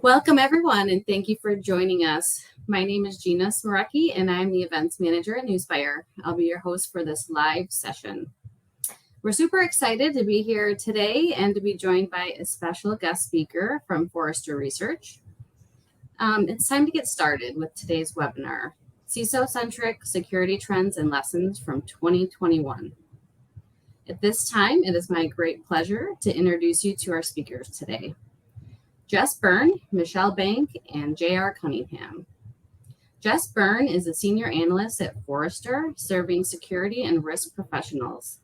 Welcome, everyone, and thank you for joining us. My name is Gina Smarecki, and I'm the events manager at Newspire. I'll be your host for this live session. We're super excited to be here today and to be joined by a special guest speaker from Forrester Research. It's time to get started with today's webinar, CISO-centric security trends and lessons from 2021. At this time, it is my great pleasure to introduce you to our speakers today. Jess Byrne, Michelle Bank, and J.R. Cunningham. Jess Byrne is a senior analyst at Forrester, serving security and risk professionals.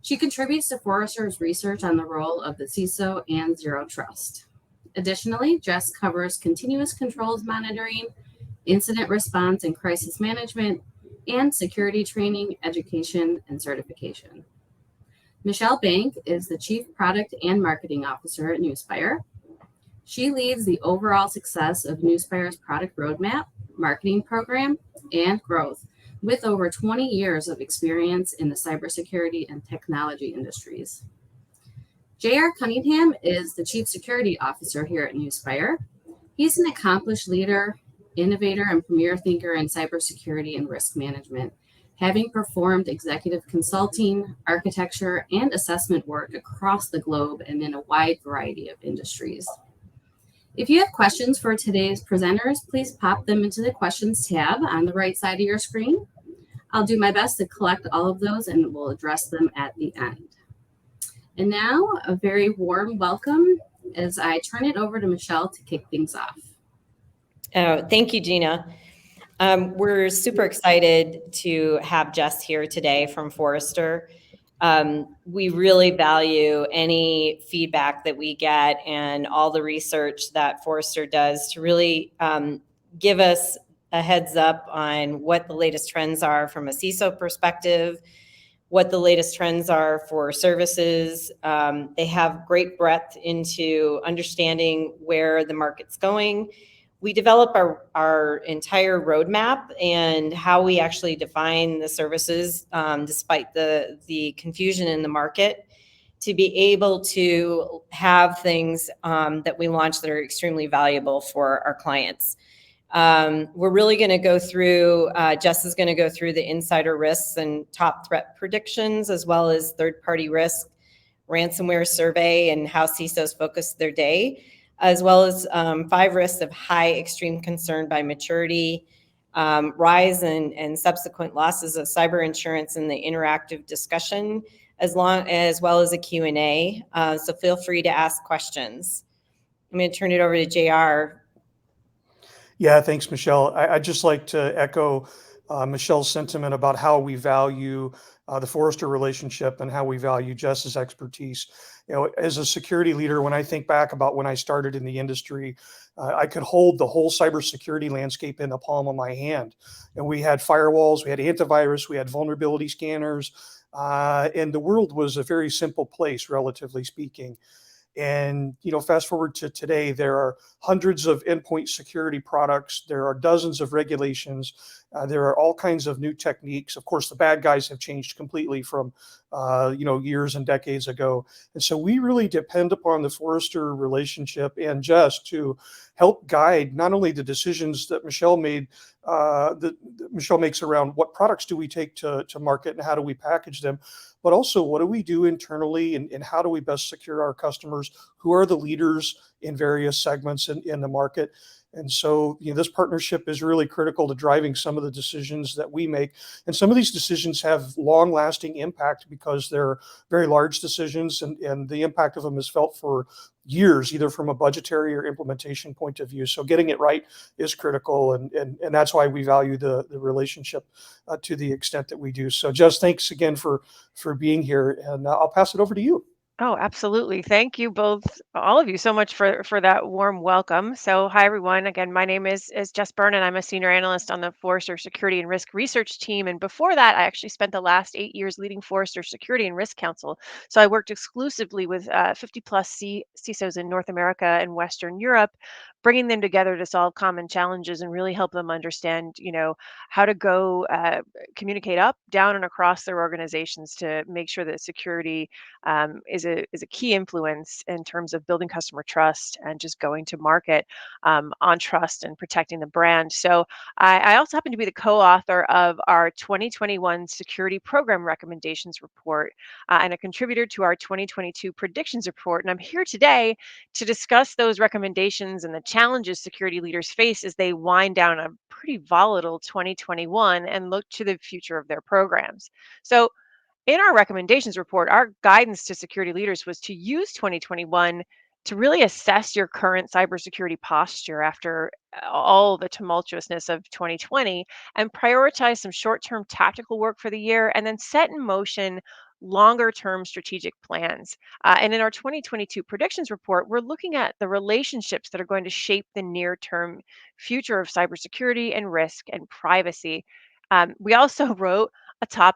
She contributes to Forrester's research on the role of the CISO and Zero Trust. Additionally, Jess covers continuous controls monitoring, incident response and crisis management, and security training, education, and certification. Michelle Bank is the Chief Product and Marketing Officer at Newspire. She leads the overall success of Newspire's product roadmap, marketing program, and growth, with over 20 years of experience in the cybersecurity and technology industries. J.R. Cunningham is the Chief Security Officer here at Newspire. He's an accomplished leader, innovator, and premier thinker in cybersecurity and risk management, having performed executive consulting, architecture, and assessment work across the globe and in a wide variety of industries. If you have questions for today's presenters, please pop them into the questions tab on the right side of your screen. I'll do my best to collect all of those and we'll address them at the end. And now, a very warm welcome as I turn it over to Michelle to kick things off. Oh, thank you, Gina. We're super excited to have Jess here today from Forrester. We really value any feedback that we get and all the research that Forrester does to really give us a heads up on what the latest trends are from a CISO perspective, what the latest trends are for services. They have great breadth into understanding where the market's going. We develop our entire roadmap and how we actually define the services, despite the confusion in the market, to be able to have things that we launch that are extremely valuable for our clients. We're really going to go through, Jess is going to go through the insider risks and top threat predictions, as well as third-party risk, ransomware survey, and how CISOs focus their day, as well as 5 risks of high extreme concern by maturity, rise and subsequent losses of cyber insurance in the interactive discussion, as well as a Q&A. So feel free to ask questions. I'm going to turn it over to JR. Yeah, thanks, Michelle. I'd just like to echo Michelle's sentiment about how we value the Forrester relationship and how we value Jess's expertise. You know, as a security leader, when I think back about when I started in the industry, I could hold the whole cybersecurity landscape in the palm of my hand. And we had firewalls, we had antivirus, we had vulnerability scanners, and the world was a very simple place, relatively speaking. And, you know, fast forward to today, there are hundreds of endpoint security products. There are dozens of regulations. There are all kinds of new techniques. Of course, the bad guys have changed completely from, years and decades ago. And so we really depend upon the Forrester relationship and Jess to help guide not only the decisions that Michelle made, that Michelle makes around what products do we take to market and how do we package them, but also what do we do internally and how do we best secure our customers, who are the leaders in various segments in the market. And so, you know, this partnership is really critical to driving some of the decisions that we make. And some of these decisions have long-lasting impact because they're very large decisions, and the impact of them is felt for years, either from a budgetary or implementation point of view. So getting it right is critical, and that's why we value the relationship to the extent that we do. So Jess, thanks again for being here, and I'll pass it over to you. Oh, absolutely. Thank you both, all of you, so much for that warm welcome. So, hi everyone. Again, my name is Jess Byrne, and I'm a senior analyst on the Forrester Security and Risk Research team. And before that, I actually spent the last 8 years leading Forrester Security and Risk Council. So I worked exclusively with 50 plus CISOs in North America and Western Europe, bringing them together to solve common challenges and really help them understand, how to go communicate up, down, and across their organizations to make sure that security is is a key influence in terms of building customer trust and just going to market on trust and protecting the brand. So I also happen to be the co-author of our 2021 Security Program Recommendations Report and a contributor to our 2022 Predictions Report. And I'm here today to discuss those recommendations and the challenges security leaders face as they wind down a pretty volatile 2021 and look to the future of their programs. So, in our recommendations report, our guidance to security leaders was to use 2021 to really assess your current cybersecurity posture after all the tumultuousness of 2020 and prioritize some short term tactical work for the year and then set in motion longer term strategic plans. And in our 2022 predictions report, we're looking at the relationships that are going to shape the near term future of cybersecurity and risk and privacy. We also wrote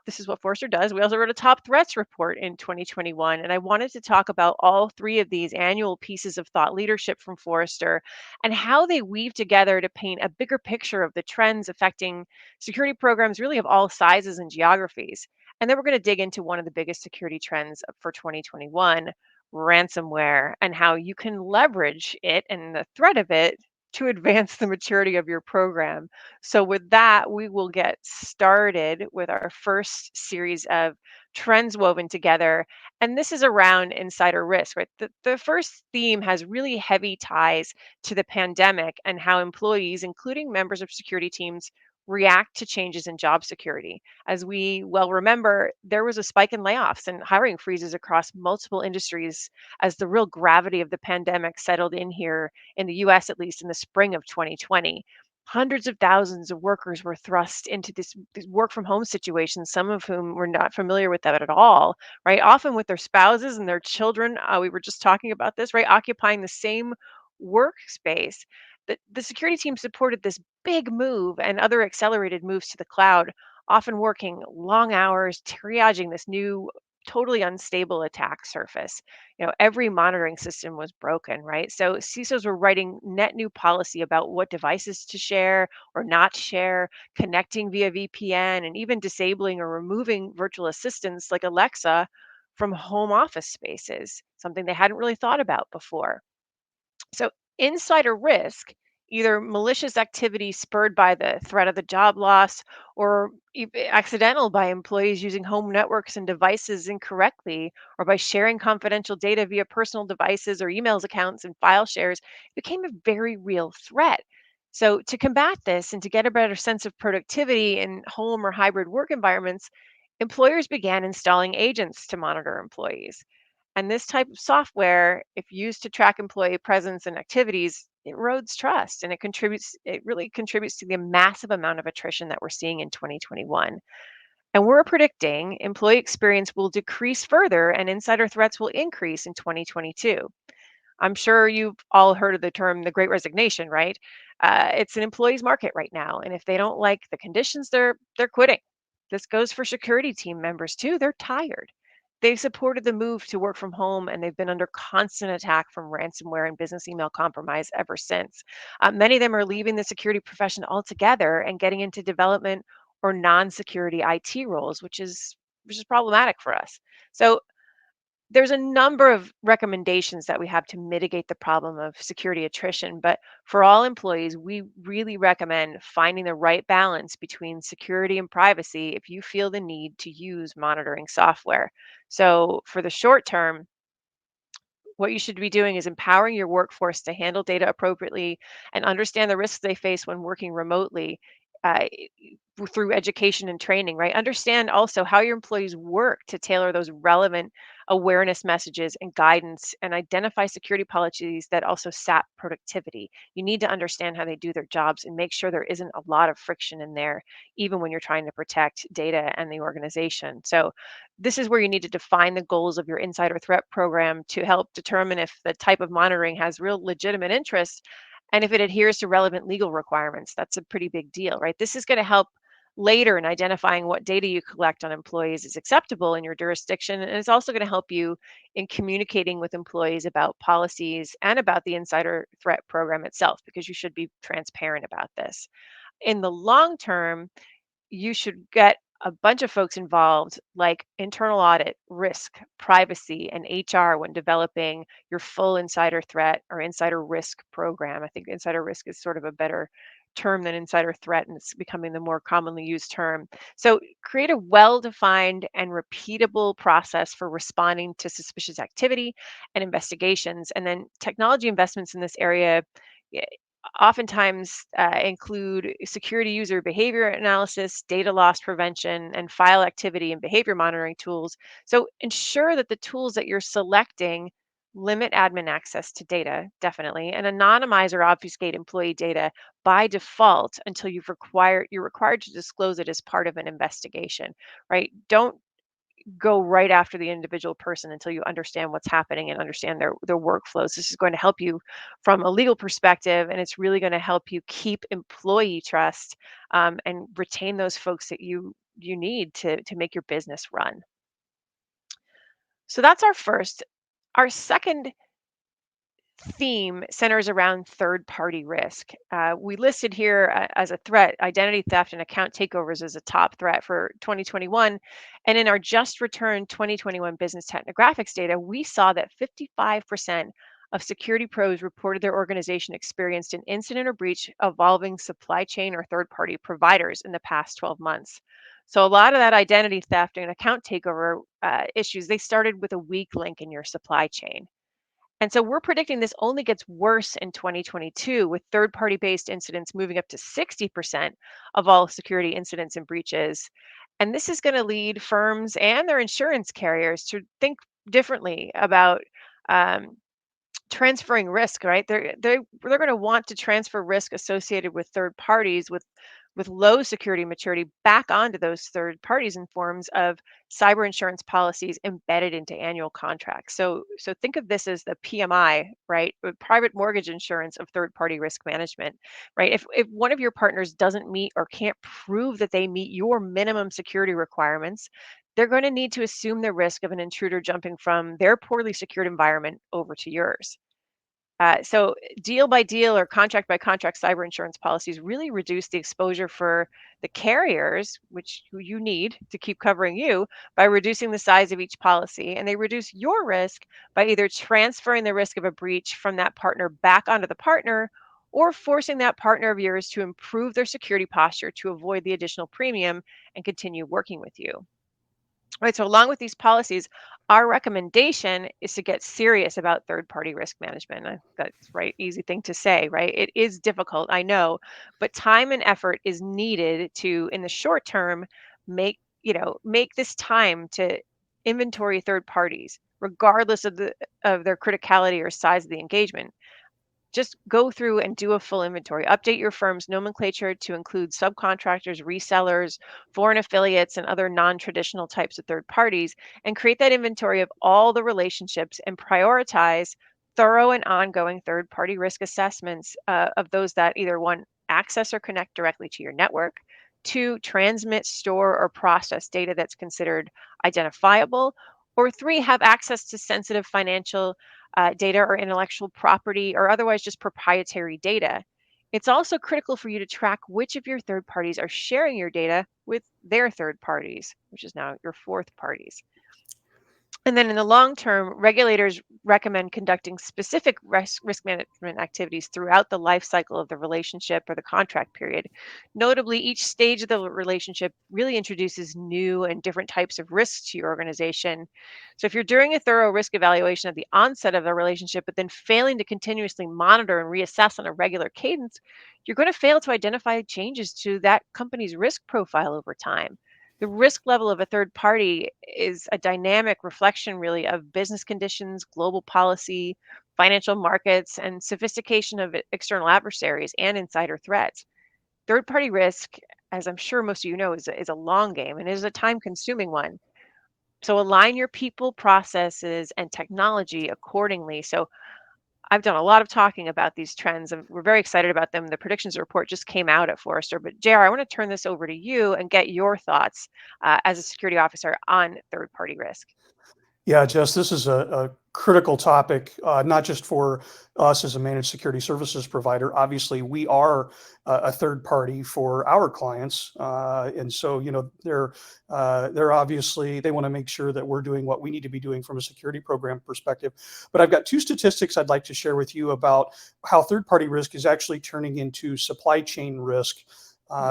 this is what Forrester does. We also wrote a top threats report in 2021. And I wanted to talk about all three of these annual pieces of thought leadership from Forrester and how they weave together to paint a bigger picture of the trends affecting security programs really of all sizes and geographies. And then we're going to dig into one of the biggest security trends for 2021, ransomware, and how you can leverage it and the threat of it to advance the maturity of your program. So, with that, we will get started with our first series of trends woven together. And this is around insider risk, right? The first theme has really heavy ties to the pandemic and how employees, including members of security teams, react to changes in job security. As we well remember, there was a spike in layoffs and hiring freezes across multiple industries as the real gravity of the pandemic settled in here in the US, at least in the spring of 2020. Hundreds of thousands of workers were thrust into these work from home situations, some of whom were not familiar with that at all, right? Often with their spouses and their children. We were just talking about this, right? Occupying the same workspace. The security team supported this big move and other accelerated moves to the cloud, often working long hours, triaging this new, totally unstable attack surface. Every monitoring system was broken, right? So CISOs were writing net new policy about what devices to share or not share, connecting via VPN, and even disabling or removing virtual assistants like Alexa from home office spaces, something they hadn't really thought about before. So, insider risk, either malicious activity spurred by the threat of the job loss or accidental by employees using home networks and devices incorrectly, or by sharing confidential data via personal devices or emails accounts and file shares, became a very real threat. So, to combat this and to get a better sense of productivity in home or hybrid work environments, employers began installing agents to monitor employees. And this type of software, if used to track employee presence and activities, it erodes trust and it really contributes to the massive amount of attrition that we're seeing in 2021. And we're predicting employee experience will decrease further and insider threats will increase in 2022. I'm sure you've all heard of the term the great resignation, right? It's an employee's market right now. And if they don't like the conditions, they're quitting. This goes for security team members too. They're tired. They've supported the move to work from home and they've been under constant attack from ransomware and business email compromise ever since. Many of them are leaving the security profession altogether and getting into development or non-security IT roles, which is problematic for us. So there's a number of recommendations that we have to mitigate the problem of security attrition, but for all employees, we really recommend finding the right balance between security and privacy if you feel the need to use monitoring software. So, for the short term, what you should be doing is empowering your workforce to handle data appropriately and understand the risks they face when working remotely. Uh, Through education and training, right? Understand also how your employees work to tailor those relevant awareness messages and guidance and identify security policies that also sap productivity. You need to understand how they do their jobs and make sure there isn't a lot of friction in there, even when you're trying to protect data and the organization. So, this is where you need to define the goals of your insider threat program to help determine if the type of monitoring has real legitimate interest and if it adheres to relevant legal requirements. That's a pretty big deal, right? This is going to help later in identifying what data you collect on employees is acceptable in your jurisdiction. And it's also going to help you in communicating with employees about policies and about the insider threat program itself, because you should be transparent about this. In the long term, you should get a bunch of folks involved, like internal audit, risk, privacy, and HR when developing your full insider threat or insider risk program. I think insider risk is sort of a better term than insider threat, and it's becoming the more commonly used term. So create a well-defined and repeatable process for responding to suspicious activity and investigations. And then technology investments in this area oftentimes include security user behavior analysis, data loss prevention, and file activity and behavior monitoring tools. So ensure that the tools that you're selecting limit admin access to data, definitely, and anonymize or obfuscate employee data by default until you're required to disclose it as part of an investigation, right? Don't go right after the individual person until you understand what's happening and understand their workflows. This is going to help you from a legal perspective, and it's really going to help you keep employee trust and retain those folks that you need to make your business run. So that's our first. Our second theme centers around third party risk. We listed here as a threat identity theft and account takeovers as a top threat for 2021. And in our just returned 2021 business technographics data, we saw that 55% of security pros reported their organization experienced an incident or breach involving supply chain or third party providers in the past 12 months. So a lot of that identity theft and account takeover issues, they started with a weak link in your supply chain. And so we're predicting this only gets worse in 2022, with third party based incidents moving up to 60% of all security incidents and breaches. And this is going to lead firms and their insurance carriers to think differently about um, transferring risk, right? They're going to want to transfer risk associated with third parties with low security maturity back onto those third parties in forms of cyber insurance policies embedded into annual contracts. So think of this as the PMI, right? Private mortgage insurance of third party risk management, right? If one of your partners doesn't meet or can't prove that they meet your minimum security requirements, they're going to need to assume the risk of an intruder jumping from their poorly secured environment over to yours. So deal by deal or contract by contract cyber insurance policies really reduce the exposure for the carriers, who you need to keep covering you, by reducing the size of each policy. And they reduce your risk by either transferring the risk of a breach from that partner back onto the partner, or forcing that partner of yours to improve their security posture to avoid the additional premium and continue working with you. Right. So along with these policies, our recommendation is to get serious about third-party risk management. That's right, easy thing to say, right? It is difficult, I know, but time and effort is needed to, in the short term, make this time to inventory third parties, regardless of their criticality or size of the engagement. Just go through and do a full inventory. Update your firm's nomenclature to include subcontractors, resellers, foreign affiliates, and other non-traditional types of third parties, and create that inventory of all the relationships and prioritize thorough and ongoing third-party risk assessments of those that either one, access or connect directly to your network, two, transmit, store, or process data that's considered identifiable, or three, have access to sensitive financial data or intellectual property or otherwise just proprietary data. It's also critical for you to track which of your third parties are sharing your data with their third parties, which is now your fourth parties. And then in the long term, regulators recommend conducting specific risk management activities throughout the life cycle of the relationship or the contract period. Notably, each stage of the relationship really introduces new and different types of risks to your organization. So if you're doing a thorough risk evaluation at the onset of the relationship, but then failing to continuously monitor and reassess on a regular cadence, you're going to fail to identify changes to that company's risk profile over time. The risk level of a third party is a dynamic reflection, really, of business conditions, global policy, financial markets, and sophistication of external adversaries and insider threats. Third party risk, as I'm sure most of you know, is a long game and is a time consuming one. So align your people, processes, and technology accordingly. So I've done a lot of talking about these trends, and we're very excited about them. The predictions report just came out at Forrester. But JR, I want to turn this over to you and get your thoughts as a security officer on third-party risk. Yeah, Jess, this is a critical topic, not just for us as a managed security services provider. Obviously, we are a third party for our clients, and so they're obviously, they want to make sure that we're doing what we need to be doing from a security program perspective. But I've got two statistics I'd like to share with you about how third party risk is actually turning into supply chain risk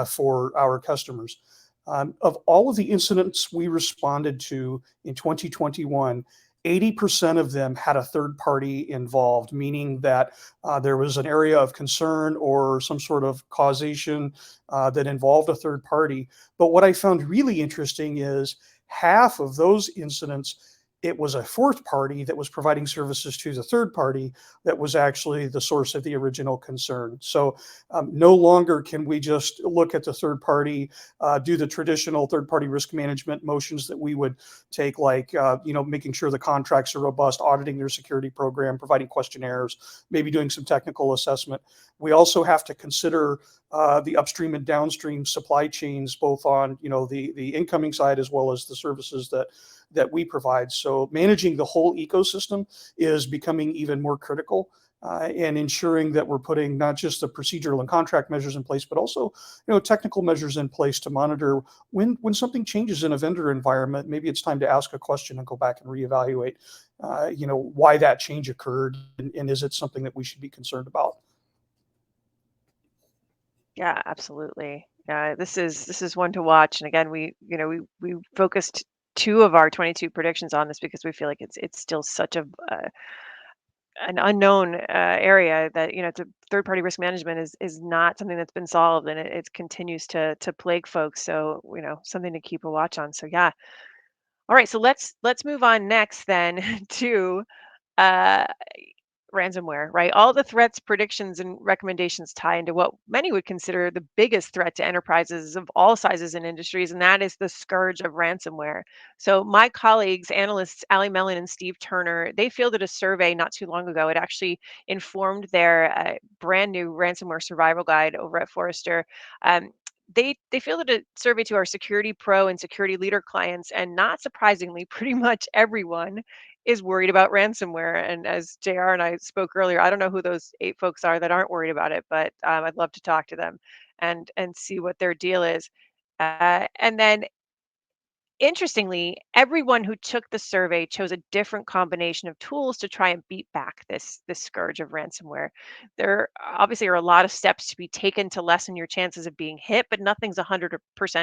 for our customers. Of all of the incidents we responded to in 2021, 80% of them had a third party involved, meaning that there was an area of concern or some sort of causation that involved a third party. But what I found really interesting is half of those incidents, it was a fourth party that was providing services to the third party that was actually the source of the original concern. So no longer can we just look at the third party, do the traditional third party risk management motions that we would take, like making sure the contracts are robust, auditing their security program, providing questionnaires, maybe doing some technical assessment. We also have to consider the upstream and downstream supply chains, both on the incoming side as well as the services that we provide. So managing the whole ecosystem is becoming even more critical, and ensuring that we're putting not just the procedural and contract measures in place, but also technical measures in place to monitor when something changes in a vendor environment. Maybe it's time to ask a question and go back and reevaluate why that change occurred, and is it something that we should be concerned about. Yeah, absolutely. Yeah, this is one to watch. And again, we focused two of our 22 predictions on this because we feel like it's still such an unknown area that third party risk management is not something that's been solved, and it continues to plague folks. So something to keep a watch on. So yeah. All right. So let's move on next then to uh, ransomware, right? All the threats, predictions, and recommendations tie into what many would consider the biggest threat to enterprises of all sizes and industries, and that is the scourge of ransomware. So, my colleagues, analysts Ali Mellon and Steve Turner, they fielded a survey not too long ago. It actually informed their brand new ransomware survival guide over at Forrester. They fielded a survey to our security pro and security leader clients, and not surprisingly, pretty much everyone is worried about ransomware. And as JR and I spoke earlier, I don't know who those 8 folks are that aren't worried about it, but I'd love to talk to them and see what their deal is. And then interestingly, everyone who took the survey chose a different combination of tools to try and beat back this scourge of ransomware. There obviously are a lot of steps to be taken to lessen your chances of being hit, but nothing's 100%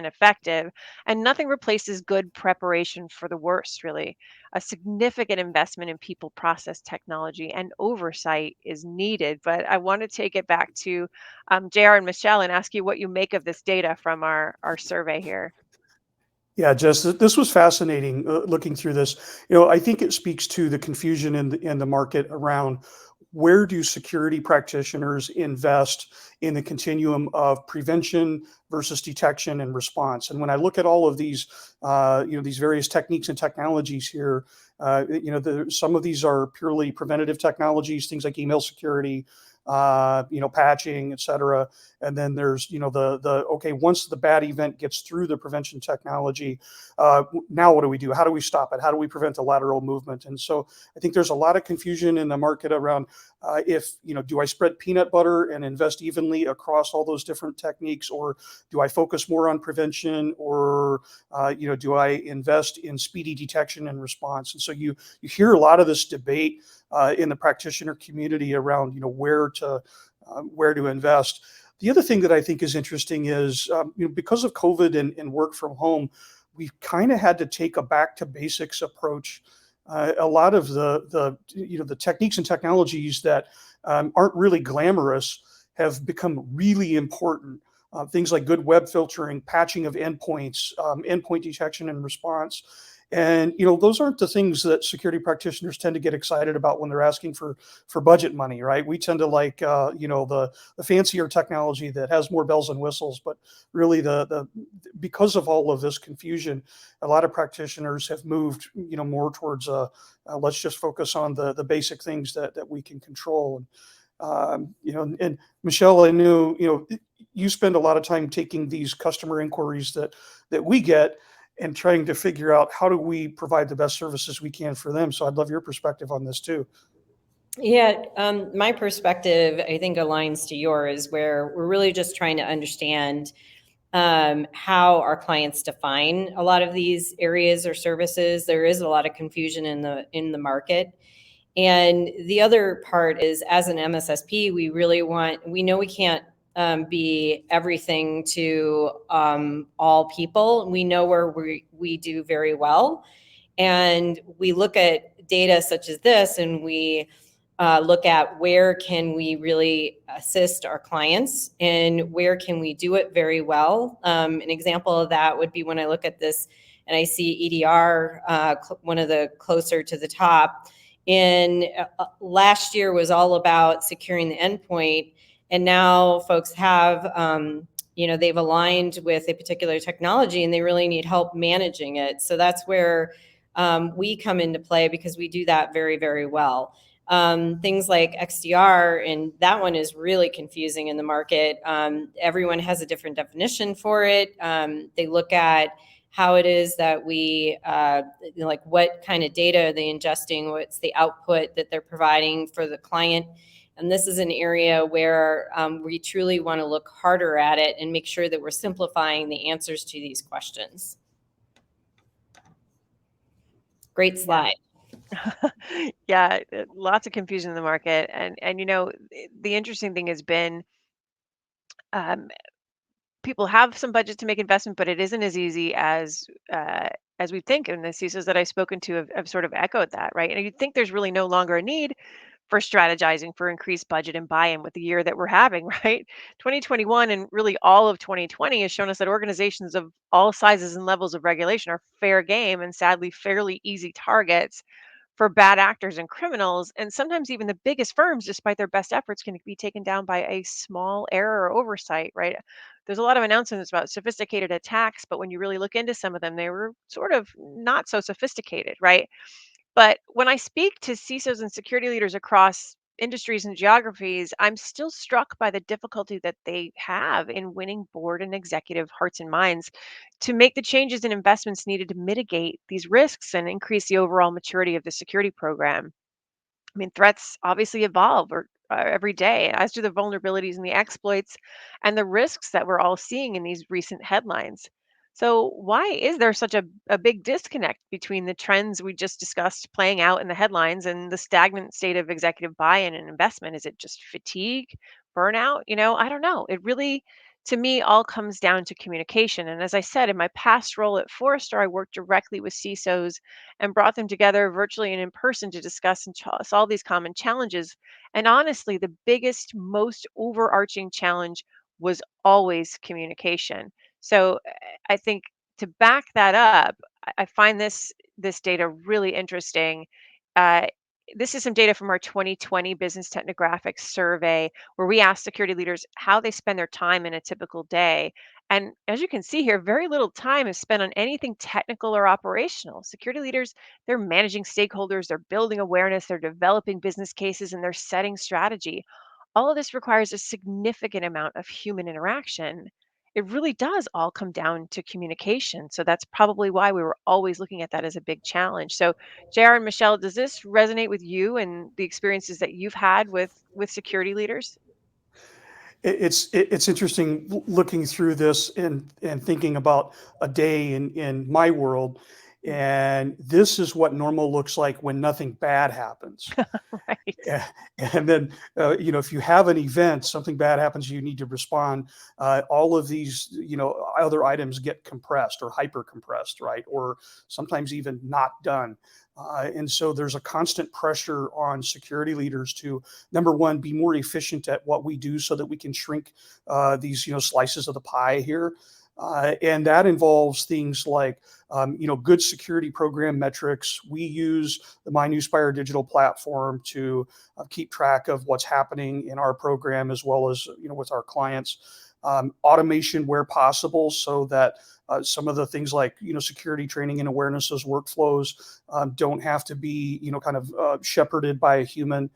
effective, and nothing replaces good preparation for the worst, really. A significant investment in people, process, technology, and oversight is needed. But I want to take it back to JR and Michelle and ask you what you make of this data from our survey here. Yeah, Jess, this was fascinating looking through this. I think it speaks to the confusion in the market around where do security practitioners invest in the continuum of prevention versus detection and response. And when I look at all of these, these various techniques and technologies here, some of these are purely preventative technologies, things like email security, patching, et cetera. And then there's, okay, once the bad event gets through the prevention technology, now what do we do? How do we stop it? How do we prevent the lateral movement? And so I think there's a lot of confusion in the market around do I spread peanut butter and invest evenly across all those different techniques, or do I focus more on prevention, or do I invest in speedy detection and response? And so you hear a lot of this debate in the practitioner community around where to invest. The other thing that I think is interesting is because of COVID and work from home, we've kind of had to take a back to basics approach. A lot of the techniques and technologies that aren't really glamorous have become really important. Things like good web filtering, patching of endpoints, endpoint detection and response. And those aren't the things that security practitioners tend to get excited about when they're asking for budget money, right? We tend to like the fancier technology that has more bells and whistles. But really, because of all of this confusion, a lot of practitioners have moved more towards let's just focus on the basic things that we can control. And Michelle, I knew you spend a lot of time taking these customer inquiries that we get. and trying to figure out how do we provide the best services we can for them. So I'd love your perspective on this too. Yeah, my perspective, I think, aligns to yours, where we're really just trying to understand how our clients define a lot of these areas or services. There is a lot of confusion in the market. And the other part is, as an MSSP, we know we can't be everything to all people. We know where we do very well. And we look at data such as this, and we look at where can we really assist our clients and where can we do it very well. An example of that would be when I look at this and I see EDR, one of the closer to the top. In last year was all about securing the endpoint, and now folks have they've aligned with a particular technology and they really need help managing it. So that's where we come into play, because we do that very, very well. Things like XDR, and that one is really confusing in the market. Everyone has a different definition for it. They look at how it is that we, like what kind of data are they ingesting, what's the output that they're providing for the client. And this is an area where we truly want to look harder at it and make sure that we're simplifying the answers to these questions. Great slide. Yeah, lots of confusion in the market. And the interesting thing has been, people have some budget to make investment, but it isn't as easy as we think. And the CISOs that I've spoken to have sort of echoed that, right? And you'd think there's really no longer a need for strategizing for increased budget and buy-in with the year that we're having, right? 2021 and really all of 2020 has shown us that organizations of all sizes and levels of regulation are fair game and sadly fairly easy targets for bad actors and criminals. And sometimes even the biggest firms, despite their best efforts, can be taken down by a small error or oversight, right? There's a lot of announcements about sophisticated attacks, but when you really look into some of them, they were sort of not so sophisticated, right? But when I speak to CISOs and security leaders across industries and geographies, I'm still struck by the difficulty that they have in winning board and executive hearts and minds to make the changes and investments needed to mitigate these risks and increase the overall maturity of the security program. I mean, threats obviously evolve every day, as do the vulnerabilities and the exploits and the risks that we're all seeing in these recent headlines. So, why is there such a big disconnect between the trends we just discussed playing out in the headlines and the stagnant state of executive buy in and investment? Is it just fatigue, burnout? I don't know. It really, to me, all comes down to communication. And as I said, in my past role at Forrester, I worked directly with CISOs and brought them together virtually and in person to discuss and solve these common challenges. And honestly, the biggest, most overarching challenge was always communication. So I think to back that up, I find this data really interesting. Uh, this is some data from our 2020 Business Technographics survey, where we asked security leaders how they spend their time in a typical day. And as you can see here, very little time is spent on anything technical or operational. Security leaders, they're managing stakeholders, they're building awareness, they're developing business cases, and they're setting strategy. All of this requires a significant amount of human interaction. It really does all come down to communication. So that's probably why we were always looking at that as a big challenge. So, JR and Michelle, does this resonate with you and the experiences that you've had with security leaders? It's interesting looking through this and thinking about a day in my world, and this is what normal looks like when nothing bad happens. Right. Yeah, and then, if you have an event, something bad happens, you need to respond. All of these, other items get compressed or hyper compressed, right? Or sometimes even not done. And so there's a constant pressure on security leaders to, number one, be more efficient at what we do so that we can shrink these, slices of the pie here. And that involves things like, good security program metrics. We use the MyNewsPire digital platform to keep track of what's happening in our program as well as, with our clients. Automation where possible, so that some of the things like, security training and awareness, those workflows don't have to be, kind of shepherded by a human.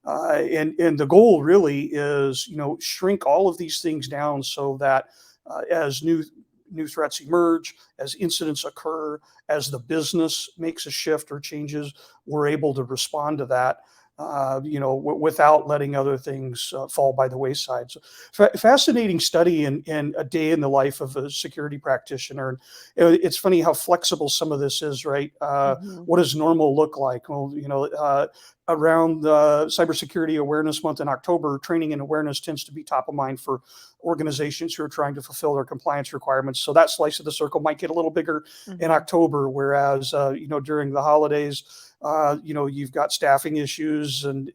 And the goal really is, shrink all of these things down so that as new new threats emerge, as incidents occur, as the business makes a shift or changes, we're able to respond to that. Without letting other things fall by the wayside. So, fascinating study in a day in the life of a security practitioner. And it's funny how flexible some of this is, right? Hmm. What does normal look like? Well, around Cybersecurity Awareness Month in October, training and awareness tends to be top of mind for organizations who are trying to fulfill their compliance requirements. So that slice of the circle might get a little bigger in Hmm. October, whereas during the holidays, you've got staffing issues, and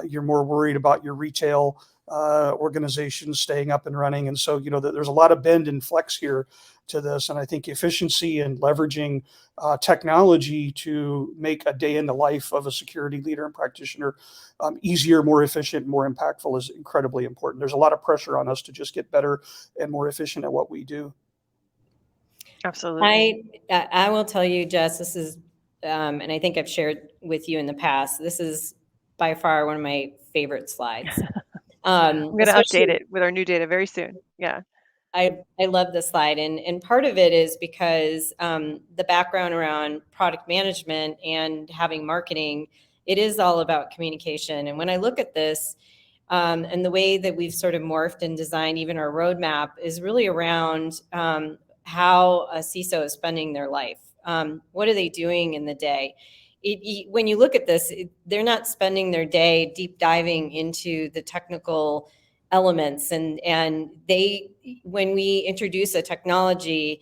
you're more worried about your retail organizations staying up and running. And so there's a lot of bend and flex here to this, and I think efficiency and leveraging technology to make a day in the life of a security leader and practitioner easier, more efficient, more impactful is incredibly important. There's a lot of pressure on us to just get better and more efficient at what we do. Absolutely. I will tell you, Jess, this is, and I think I've shared with you in the past, this is by far one of my favorite slides. I'm going to update Especially, it with our new data very soon. Yeah. I love this slide, and part of it is because the background around product management and having marketing, it is all about communication. And when I look at this, and the way that we've sort of morphed and designed even our roadmap is really around how a CISO is spending their life. What are they doing in the day? When you look at this, they're not spending their day deep diving into the technical elements, and they, when we introduce a technology,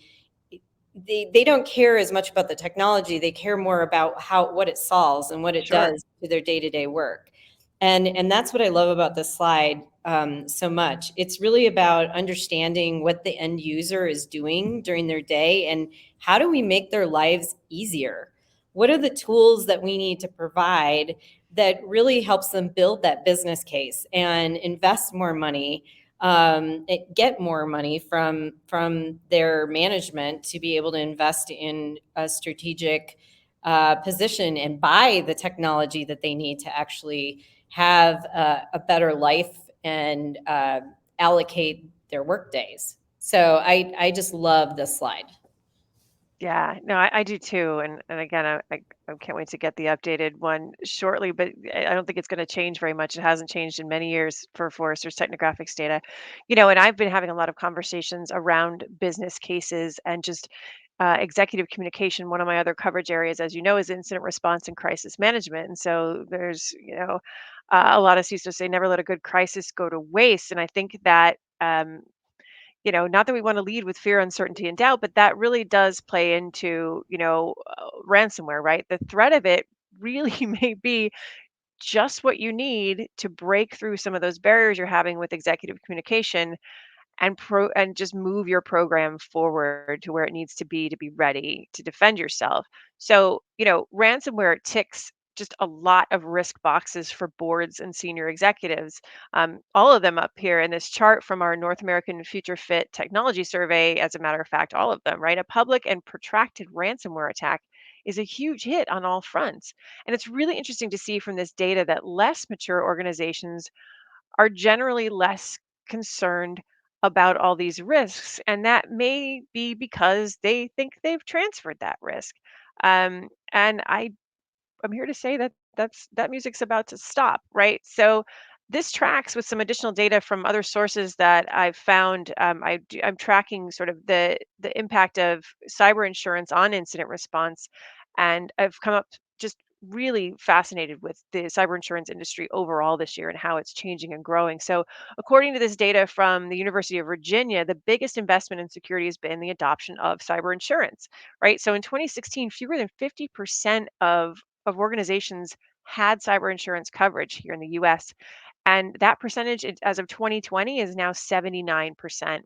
they don't care as much about the technology. They care more about what it solves and what it Sure. does to their day-to-day work. And that's what I love about this slide so much. It's really about understanding what the end user is doing during their day and how do we make their lives easier? What are the tools that we need to provide that really helps them build that business case and invest more money, get more money from their management to be able to invest in a strategic position and buy the technology that they need to actually have a better life and allocate their work days. So I just love this slide. Yeah, no, I do too. And again, I can't wait to get the updated one shortly, but I don't think it's going to change very much. It hasn't changed in many years for Forrester's technographics data. And I've been having a lot of conversations around business cases and just executive communication. One of my other coverage areas, as you know, is incident response and crisis management. And so there's, a lot of CISOs say never let a good crisis go to waste. And I think that not that we want to lead with fear, uncertainty, and doubt, but that really does play into, ransomware, right? The threat of it really may be just what you need to break through some of those barriers you're having with executive communication and just move your program forward to where it needs to be ready to defend yourself. So, ransomware ticks just a lot of risk boxes for boards and senior executives. All of them up here in this chart from our North American Future Fit Technology Survey, as a matter of fact, all of them, right? A public and protracted ransomware attack is a huge hit on all fronts. And it's really interesting to see from this data that less mature organizations are generally less concerned about all these risks. And that may be because they think they've transferred that risk. I'm here to say that that music's about to stop, right? So this tracks with some additional data from other sources that I've found. I'm tracking sort of the impact of cyber insurance on incident response, and I've come up just really fascinated with the cyber insurance industry overall this year and how it's changing and growing. So, according to this data from the University of Virginia, the biggest investment in security has been the adoption of cyber insurance, right? So, in 2016, fewer than 50% of organizations had cyber insurance coverage here in the US. And that percentage as of 2020 is now 79%.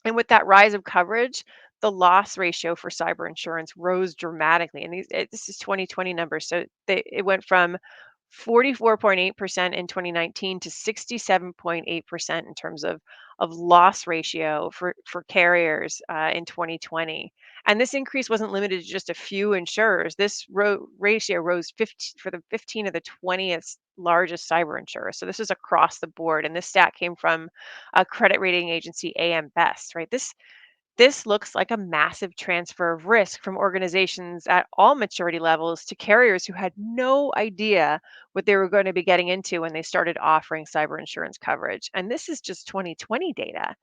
And with that rise of coverage, the loss ratio for cyber insurance rose dramatically. And this is 2020 numbers. So it went from 44.8% in 2019 to 67.8% in terms of loss ratio for carriers in 2020. And this increase wasn't limited to just a few insurers. This ratio rose 15 for the 15 of the 20th largest cyber insurers. So this is across the board. And this stat came from a credit rating agency, AM Best, right? This looks like a massive transfer of risk from organizations at all maturity levels to carriers who had no idea what they were going to be getting into when they started offering cyber insurance coverage. And this is just 2020 data.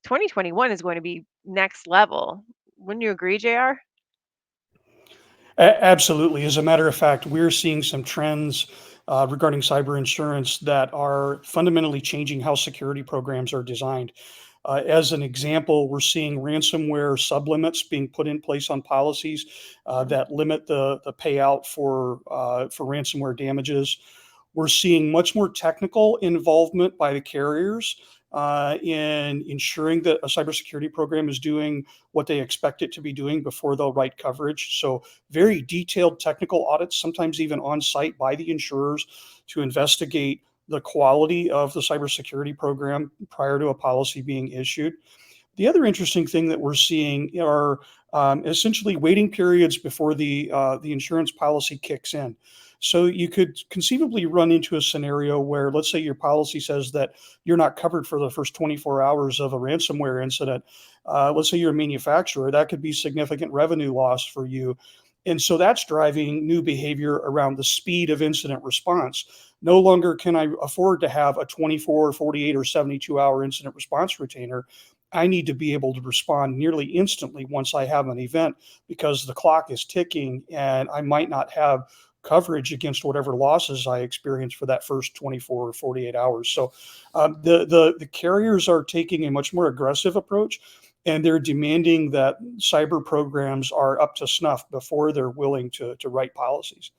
2021 is going to be next level. Wouldn't you agree, JR? Absolutely. As a matter of fact, we're seeing some trends regarding cyber insurance that are fundamentally changing how security programs are designed. As an example, we're seeing ransomware sublimits being put in place on policies that limit the payout for ransomware damages. We're seeing much more technical involvement by the carriers in ensuring that a cybersecurity program is doing what they expect it to be doing before they'll write coverage. So, very detailed technical audits, sometimes even on site by the insurers to investigate the quality of the cybersecurity program prior to a policy being issued. The other interesting thing that we're seeing are essentially waiting periods before the insurance policy kicks in. So you could conceivably run into a scenario where, let's say, your policy says that you're not covered for the first 24 hours of a ransomware incident. Let's say you're a manufacturer, that could be significant revenue loss for you. And so that's driving new behavior around the speed of incident response. No longer can I afford to have a 24, 48, or 72-hour incident response retainer. I need to be able to respond nearly instantly once I have an event because the clock is ticking and I might not have coverage against whatever losses I experience for that first 24 or 48 hours. So the carriers are taking a much more aggressive approach, and they're demanding that cyber programs are up to snuff before they're willing to write policies.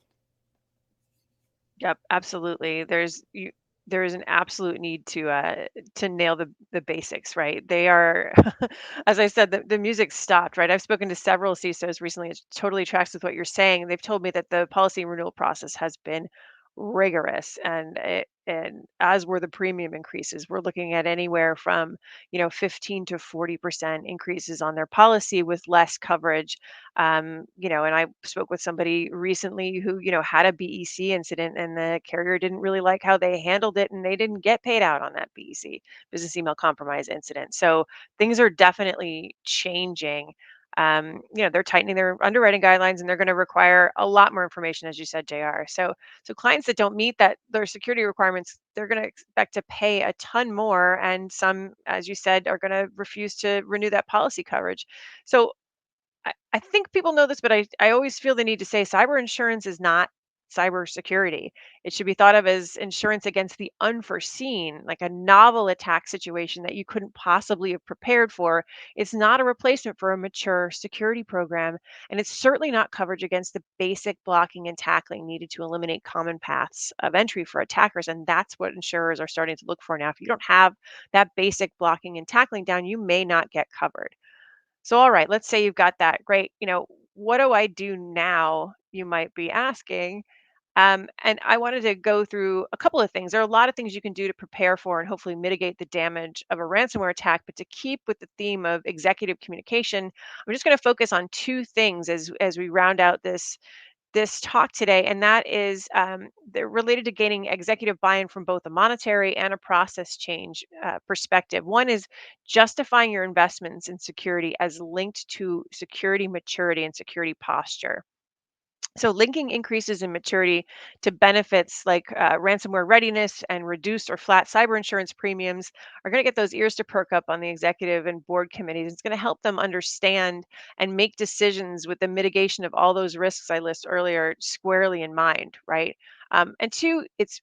Yep, absolutely. There is an absolute need to nail the basics, right? They are, as I said, the music stopped, right? I've spoken to several CISOs recently. It totally tracks with what you're saying. They've told me that the policy renewal process has been rigorous, and as were the premium increases. We're looking at anywhere from 15 to 40% increases on their policy with less coverage. And I spoke with somebody recently who, had a BEC incident and the carrier didn't really like how they handled it and they didn't get paid out on that BEC, business email compromise incident. So things are definitely changing. They're tightening their underwriting guidelines and they're going to require a lot more information, as you said, JR. So clients that don't meet their security requirements, they're going to expect to pay a ton more, and some, as you said, are going to refuse to renew that policy coverage. So I think people know this, but I always feel the need to say cyber insurance is not cyber security. It should be thought of as insurance against the unforeseen, like a novel attack situation that you couldn't possibly have prepared for. It's not a replacement for a mature security program, and it's certainly not coverage against the basic blocking and tackling needed to eliminate common paths of entry for attackers. And that's what insurers are starting to look for now. If you don't have that basic blocking and tackling down, you may not get covered. So, all right, let's say you've got that. Great. What do I do now? You might be asking. And I wanted to go through a couple of things. There are a lot of things you can do to prepare for and hopefully mitigate the damage of a ransomware attack. But to keep with the theme of executive communication, I'm just going to focus on two things as we round out this talk today, and that is they're related to gaining executive buy-in from both a monetary and a process change perspective. One is justifying your investments in security as linked to security maturity and security posture. So, linking increases in maturity to benefits like ransomware readiness and reduced or flat cyber insurance premiums are going to get those ears to perk up on the executive and board committees. It's going to help them understand and make decisions with the mitigation of all those risks I list earlier squarely in mind, right? And two, it's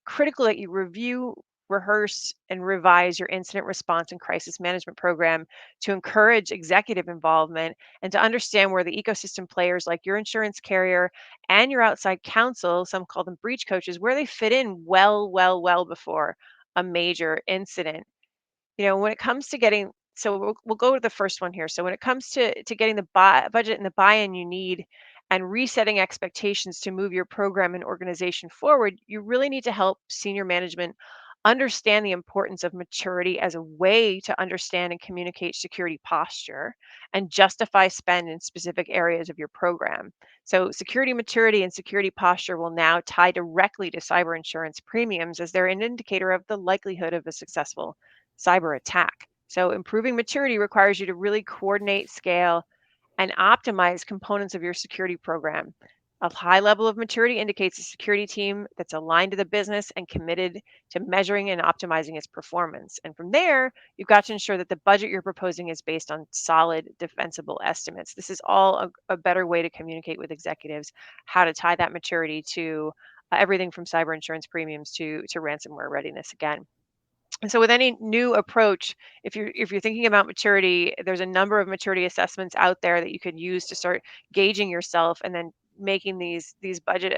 critical that you review, rehearse, and revise your incident response and crisis management program to encourage executive involvement and to understand where the ecosystem players like your insurance carrier and your outside counsel, some call them breach coaches, where they fit in well before a major incident. When it comes to getting, so we'll go to the first one here. So when it comes to getting the budget and the buy-in you need and resetting expectations to move your program and organization forward, you really need to help senior management understand the importance of maturity as a way to understand and communicate security posture and justify spend in specific areas of your program. So, security maturity and security posture will now tie directly to cyber insurance premiums as they're an indicator of the likelihood of a successful cyber attack. So, improving maturity requires you to really coordinate, scale, and optimize components of your security program. A high level of maturity indicates a security team that's aligned to the business and committed to measuring and optimizing its performance. And from there, you've got to ensure that the budget you're proposing is based on solid, defensible estimates. This is all a better way to communicate with executives how to tie that maturity to everything from cyber insurance premiums to ransomware readiness again. And so with any new approach, if you're thinking about maturity, there's a number of maturity assessments out there that you could use to start gauging yourself and then making these budget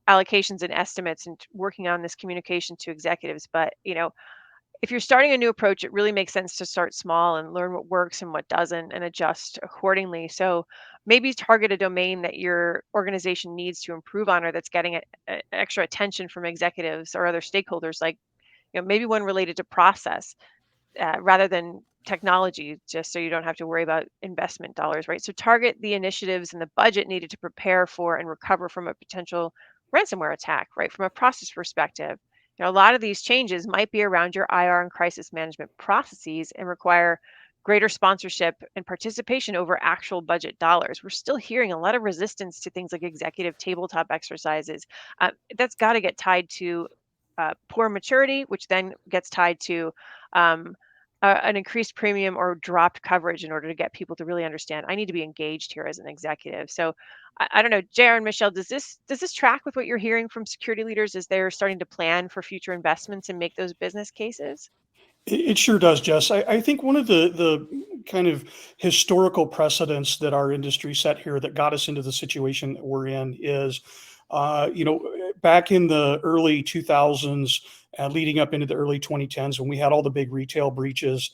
allocations and estimates and working on this communication to executives. But if you're starting a new approach, it really makes sense to start small and learn what works and what doesn't and adjust accordingly. So maybe target a domain that your organization needs to improve on or that's getting extra attention from executives or other stakeholders, like maybe one related to process rather than technology, just so you don't have to worry about investment dollars, right? So target the initiatives and the budget needed to prepare for and recover from a potential ransomware attack, right? From a process perspective, a lot of these changes might be around your IR and crisis management processes and require greater sponsorship and participation over actual budget dollars. We're still hearing a lot of resistance to things like executive tabletop exercises. That's got to get tied to poor maturity, which then gets tied to um, an increased premium or dropped coverage in order to get people to really understand I need to be engaged here as an executive. So I don't know, JR and Michelle, does this track with what you're hearing from security leaders as they're starting to plan for future investments and make those business cases? It sure does, Jess. I think one of the kind of historical precedents that our industry set here that got us into the situation that we're in is, back in the early 2000s, leading up into the early 2010s, when we had all the big retail breaches,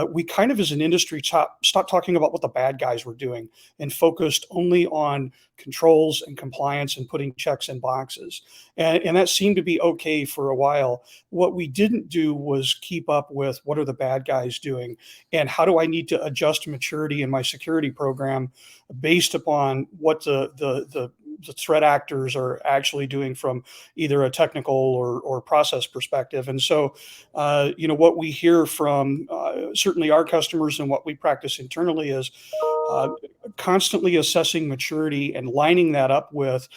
we kind of as an industry stopped talking about what the bad guys were doing and focused only on controls and compliance and putting checks in boxes. And that seemed to be okay for a while. What we didn't do was keep up with what are the bad guys doing and how do I need to adjust maturity in my security program based upon what the threat actors are actually doing from either a technical or process perspective. And so, what we hear from certainly our customers and what we practice internally is uh, constantly assessing maturity and lining that up with,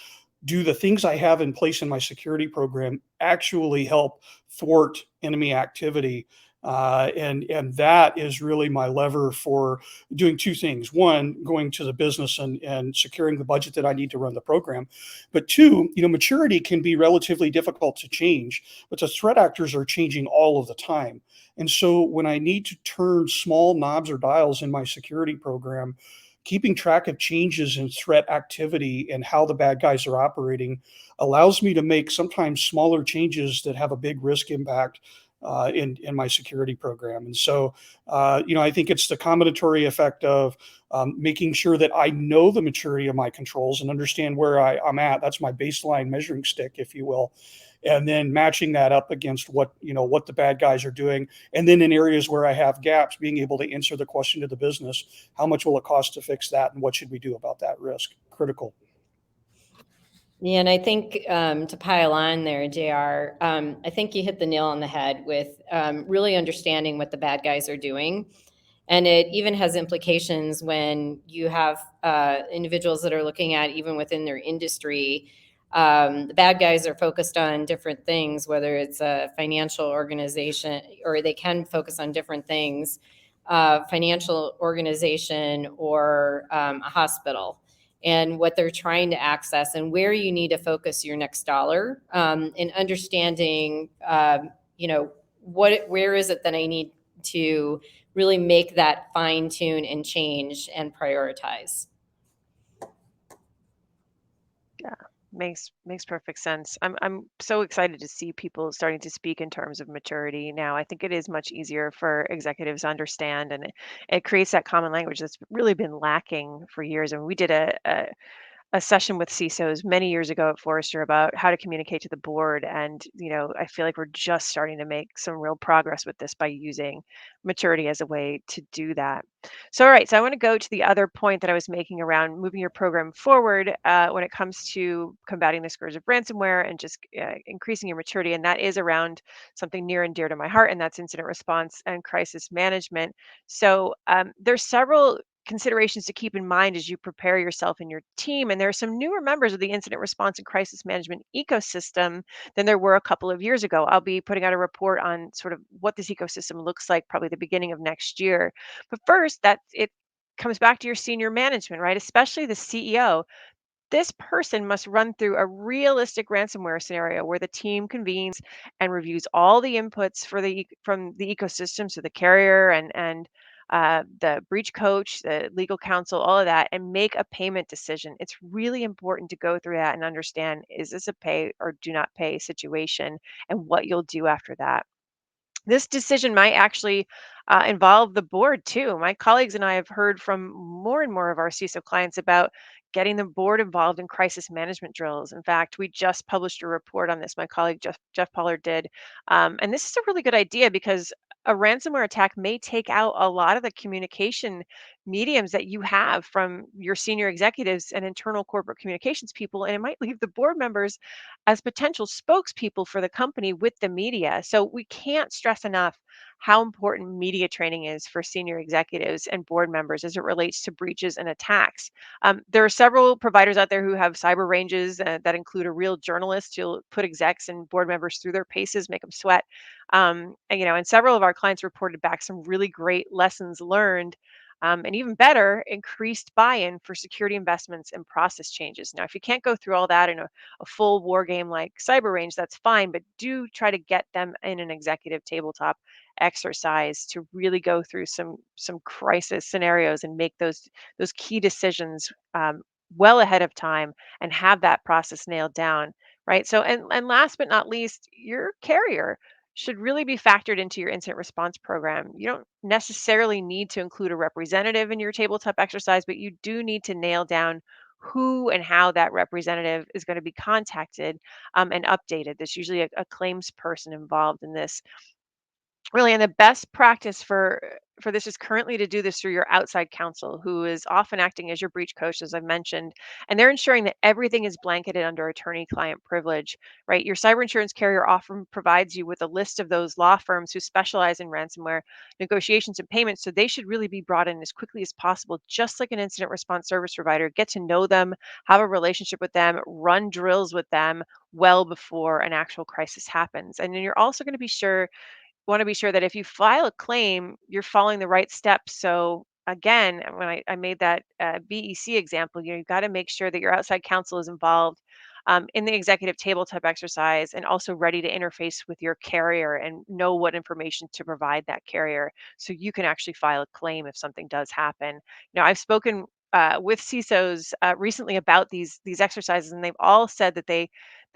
do the things I have in place in my security program actually help thwart enemy activity? And that is really my lever for doing two things. One, going to the business and securing the budget that I need to run the program. But two, maturity can be relatively difficult to change, but the threat actors are changing all of the time. And so when I need to turn small knobs or dials in my security program, keeping track of changes in threat activity and how the bad guys are operating allows me to make sometimes smaller changes that have a big risk impact in my security program. And so, I think it's the combinatory effect of making sure that I know the maturity of my controls and understand where I'm at. That's my baseline measuring stick, if you will. And then matching that up against what the bad guys are doing. And then in areas where I have gaps, being able to answer the question to the business, how much will it cost to fix that? And what should we do about that risk? Critical. Yeah, and I think to pile on there, JR, I think you hit the nail on the head with really understanding what the bad guys are doing. And it even has implications when you have individuals that are looking at, even within their industry, the bad guys are focused on different things, whether it's a financial organization, or they can focus on different things, financial organization or a hospital, and what they're trying to access and where you need to focus your next dollar, and understanding, where is it that I need to really make that fine tune and change and prioritize. Yeah, makes perfect sense. I'm so excited to see people starting to speak in terms of maturity now. I think it is much easier for executives to understand, and it creates that common language that's really been lacking for years. And we did a session with CISOs many years ago at Forrester about how to communicate to the board. And, I feel like we're just starting to make some real progress with this by using maturity as a way to do that. So, all right. So I want to go to the other point that I was making around moving your program forward when it comes to combating the scourge of ransomware and just increasing your maturity. And that is around something near and dear to my heart, and that's incident response and crisis management. So there's several considerations to keep in mind as you prepare yourself and your team. And there are some newer members of the incident response and crisis management ecosystem than there were a couple of years ago. I'll be putting out a report on sort of what this ecosystem looks like probably the beginning of next year. But first, that it comes back to your senior management, right? Especially the CEO. This person must run through a realistic ransomware scenario where the team convenes and reviews all the inputs from the ecosystem, so the carrier and the breach coach, the legal counsel, all of that, and make a payment decision. It's really important to go through that and understand, is this a pay or do not pay situation, and what you'll do after that. This decision might actually involve the board too. My colleagues and I have heard from more and more of our CISO clients about getting the board involved in crisis management drills. In fact, we just published a report on this. My colleague Jeff Pollard did, and this is a really good idea because a ransomware attack may take out a lot of the communication mediums that you have from your senior executives and internal corporate communications people, and it might leave the board members as potential spokespeople for the company with the media. So we can't stress enough how important media training is for senior executives and board members as it relates to breaches and attacks. There are several providers out there who have cyber ranges that include a real journalist who'll put execs and board members through their paces, make them sweat. And several of our clients reported back some really great lessons learned, and even better, increased buy-in for security investments and process changes. Now, if you can't go through all that in a full war game like Cyber Range, that's fine, but do try to get them in an executive tabletop exercise to really go through some crisis scenarios and make those key decisions well ahead of time and have that process nailed down, right? So, and last but not least, your carrier should really be factored into your incident response program. You don't necessarily need to include a representative in your tabletop exercise, but you do need to nail down who and how that representative is going to be contacted and updated. There's usually a claims person involved in this. Really, and the best practice for this is currently to do this through your outside counsel, who is often acting as your breach coach, as I've mentioned, and they're ensuring that everything is blanketed under attorney-client privilege, right? Your cyber insurance carrier often provides you with a list of those law firms who specialize in ransomware negotiations and payments, so they should really be brought in as quickly as possible, just like an incident response service provider. Get to know them, have a relationship with them, run drills with them well before an actual crisis happens, and then you're also going to be sure want to be sure that if you file a claim, you're following the right steps. So again, when I made that BEC example, you've got to make sure that your outside counsel is involved in the executive tabletop exercise and also ready to interface with your carrier and know what information to provide that carrier so you can actually file a claim if something does happen. I've spoken with CISOs recently about these exercises, and they've all said that they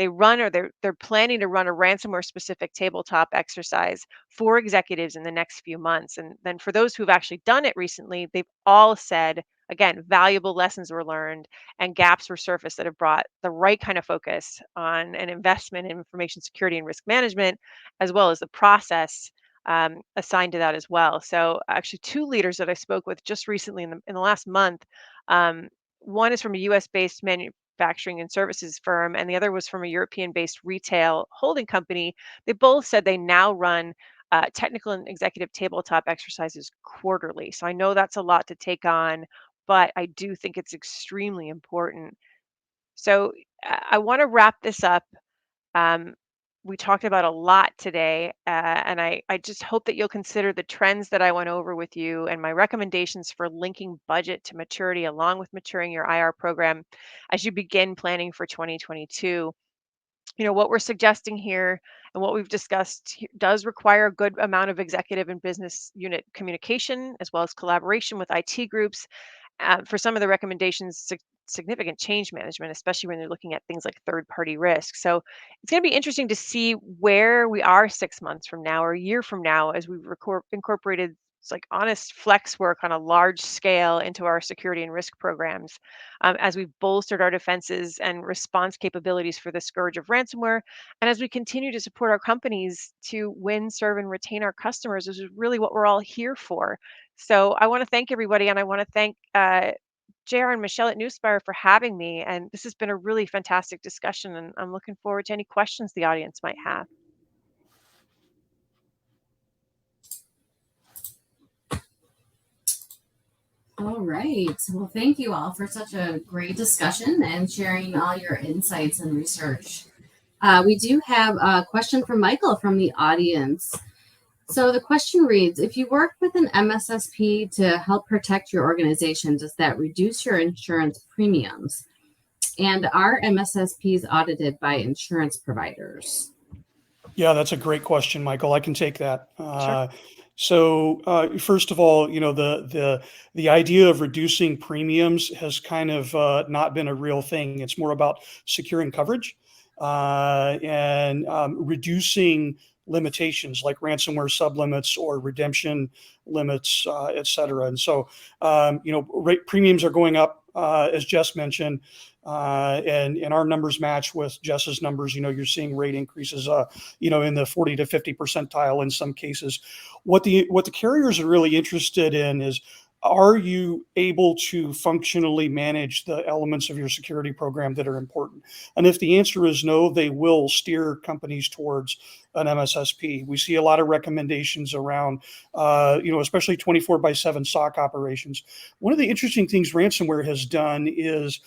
run or they're planning to run a ransomware specific tabletop exercise for executives in the next few months. And then for those who've actually done it recently, they've all said, again, valuable lessons were learned and gaps were surfaced that have brought the right kind of focus on an investment in information security and risk management, as well as the process assigned to that as well. So actually, two leaders that I spoke with just recently in the last month. Um, One is from a U.S. based manufacturing and services firm, and the other was from a European based retail holding company. They both said they now run technical and executive tabletop exercises quarterly. So I know that's a lot to take on, but I do think it's extremely important. So I want to wrap this up. um, we talked about a lot today, and I just hope that you'll consider the trends that I went over with you and my recommendations for linking budget to maturity along with maturing your IR program as you begin planning for 2022. What we're suggesting here and what we've discussed does require a good amount of executive and business unit communication as well as collaboration with IT groups for some of the recommendations, significant change management, especially when you're looking at things like third party risk. So it's going to be interesting to see where we are 6 months from now or a year from now as we've incorporated it's like honest flex work on a large scale into our security and risk programs, as we've bolstered our defenses and response capabilities for the scourge of ransomware, and as we continue to support our companies to win, serve, and retain our customers. This is really what we're all here for. So I want to thank everybody, and I want to thank JR and Michelle at Newspire for having me. And this has been a really fantastic discussion, and I'm looking forward to any questions the audience might have. All right. Well, thank you all for such a great discussion and sharing all your insights and research. We do have a question from Michael from the audience. So the question reads, if you work with an MSSP to help protect your organization, does that reduce your insurance premiums? And are MSSPs audited by insurance providers? Yeah, that's a great question, Michael. I can take that. Sure. So first of all, the idea of reducing premiums has kind of not been a real thing. It's more about securing coverage and reducing limitations like ransomware sublimits or redemption limits, et cetera. And so, premiums are going up, as Jess mentioned, and our numbers match with Jess's numbers. You're seeing rate increases, in the 40 to 50 percentile in some cases. What the carriers are really interested in is, are you able to functionally manage the elements of your security program that are important? And if the answer is no, they will steer companies towards an MSSP. We see a lot of recommendations around, especially 24/7 SOC operations. One of the interesting things ransomware has done is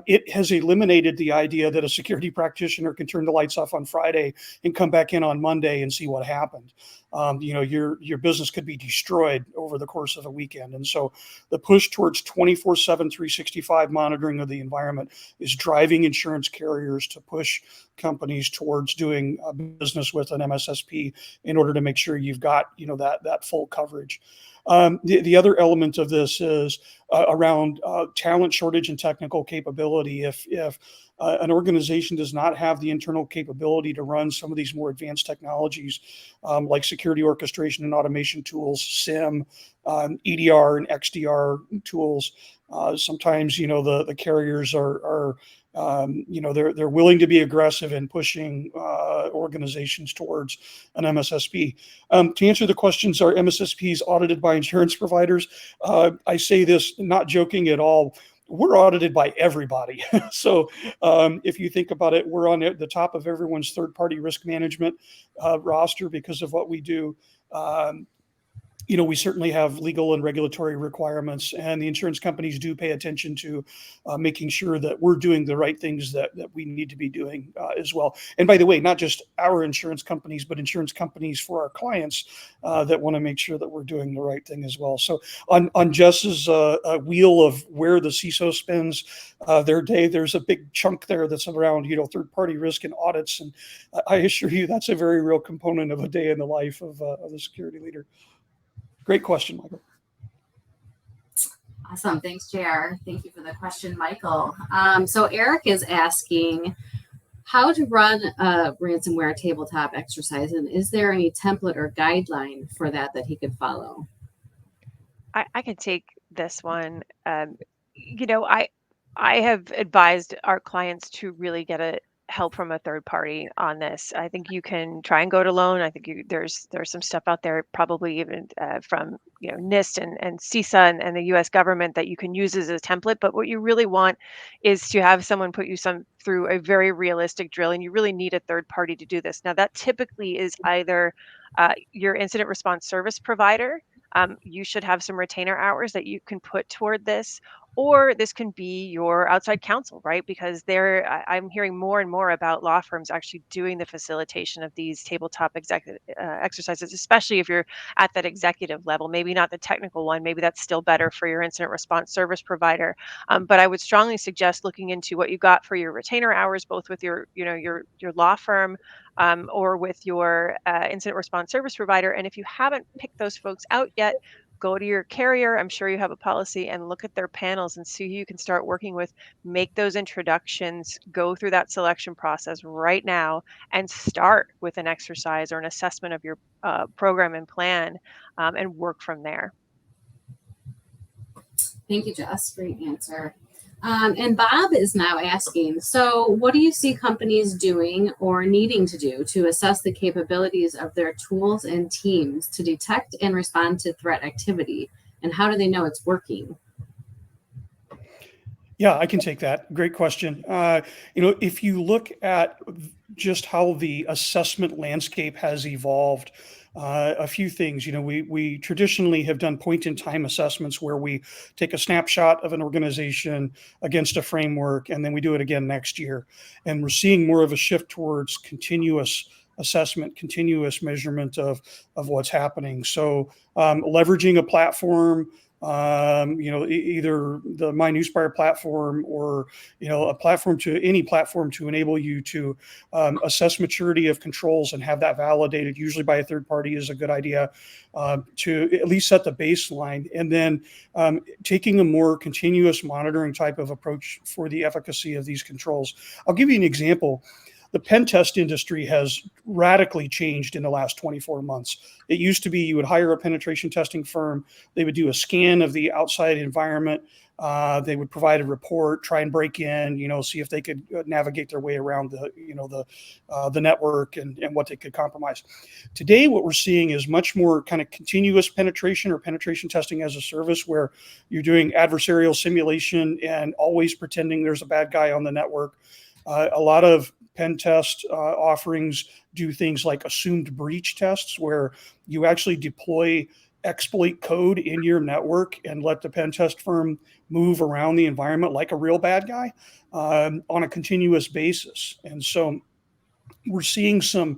it has eliminated the idea that a security practitioner can turn the lights off on Friday and come back in on Monday and see what happened. Your business could be destroyed over the course of a weekend. And so the push towards 24/7, 365 monitoring of the environment is driving insurance carriers to push companies towards doing business with an MSSP in order to make sure you've got, that full coverage. The other element of this is around talent shortage and technical capability. If an organization does not have the internal capability to run some of these more advanced technologies, like security orchestration and automation tools, SIM, EDR and XDR tools, sometimes the carriers are they're willing to be aggressive in pushing organizations towards an MSSP. To answer the questions, are MSSPs audited by insurance providers? I say this not joking at all. We're audited by everybody. So if you think about it, we're on the top of everyone's third-party risk management roster because of what we do. We certainly have legal and regulatory requirements, and the insurance companies do pay attention to making sure that we're doing the right things that we need to be doing as well. And by the way, not just our insurance companies, but insurance companies for our clients that want to make sure that we're doing the right thing as well. So on Jess's wheel of where the CISO spends their day, there's a big chunk there that's around, third-party risk and audits. And I assure you that's a very real component of a day in the life of a security leader. Great question, Michael. Awesome. Thanks, JR. Thank you for the question, Michael. So Eric is asking how to run a ransomware tabletop exercise, and is there any template or guideline for that he could follow? I can take this one. I have advised our clients to really get help from a third party on this. I think you can try and go it alone. I think there's some stuff out there, probably even from NIST and CISA and the U.S. government, that you can use as a template. But what you really want is to have someone put you through a very realistic drill, and you really need a third party to do this. Now, that typically is either your incident response service provider. You should have some retainer hours that you can put toward this, or this can be your outside counsel, right? Because I'm hearing more and more about law firms actually doing the facilitation of these tabletop exercises, especially if you're at that executive level. Maybe not the technical one, maybe that's still better for your incident response service provider. But I would strongly suggest looking into what you got for your retainer hours, both with your law firm or with your incident response service provider. And if you haven't picked those folks out yet, go to your carrier, I'm sure you have a policy, and look at their panels and see who you can start working with. Make those introductions, go through that selection process right now, and start with an exercise or an assessment of your program and plan, and work from there. Thank you, Jess. Great answer. And Bob is now asking, so what do you see companies doing or needing to do to assess the capabilities of their tools and teams to detect and respond to threat activity? And how do they know it's working? Yeah, I can take that. Great question. If you look at just how the assessment landscape has evolved, a few things. We traditionally have done point-in-time assessments where we take a snapshot of an organization against a framework, and then we do it again next year. And we're seeing more of a shift towards continuous assessment, continuous measurement of what's happening. So leveraging a platform, either the My Newspire platform or a platform to any platform to enable you to assess maturity of controls and have that validated, usually by a third party, is a good idea to at least set the baseline. And then taking a more continuous monitoring type of approach for the efficacy of these controls. I'll give you an example. The pen test industry has radically changed in the last 24 months. It used to be you would hire a penetration testing firm. They would do a scan of the outside environment. They would provide a report, try and break in, see if they could navigate their way around the network and what they could compromise. Today, what we're seeing is much more kind of continuous penetration or penetration testing as a service, where you're doing adversarial simulation and always pretending there's a bad guy on the network. A lot of pen test offerings do things like assumed breach tests, where you actually deploy exploit code in your network and let the pen test firm move around the environment like a real bad guy on a continuous basis. And so we're seeing some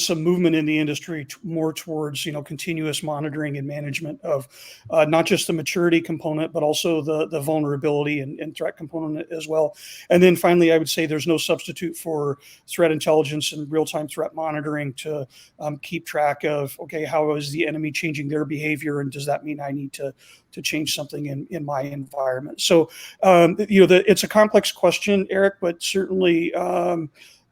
movement in the industry more towards continuous monitoring and management of not just the maturity component, but also the vulnerability and threat component as well. And then finally, I would say there's no substitute for threat intelligence and real-time threat monitoring to keep track of, okay, how is the enemy changing their behavior, and does that mean I need to change something in my environment? So it's a complex question, Eric, but certainly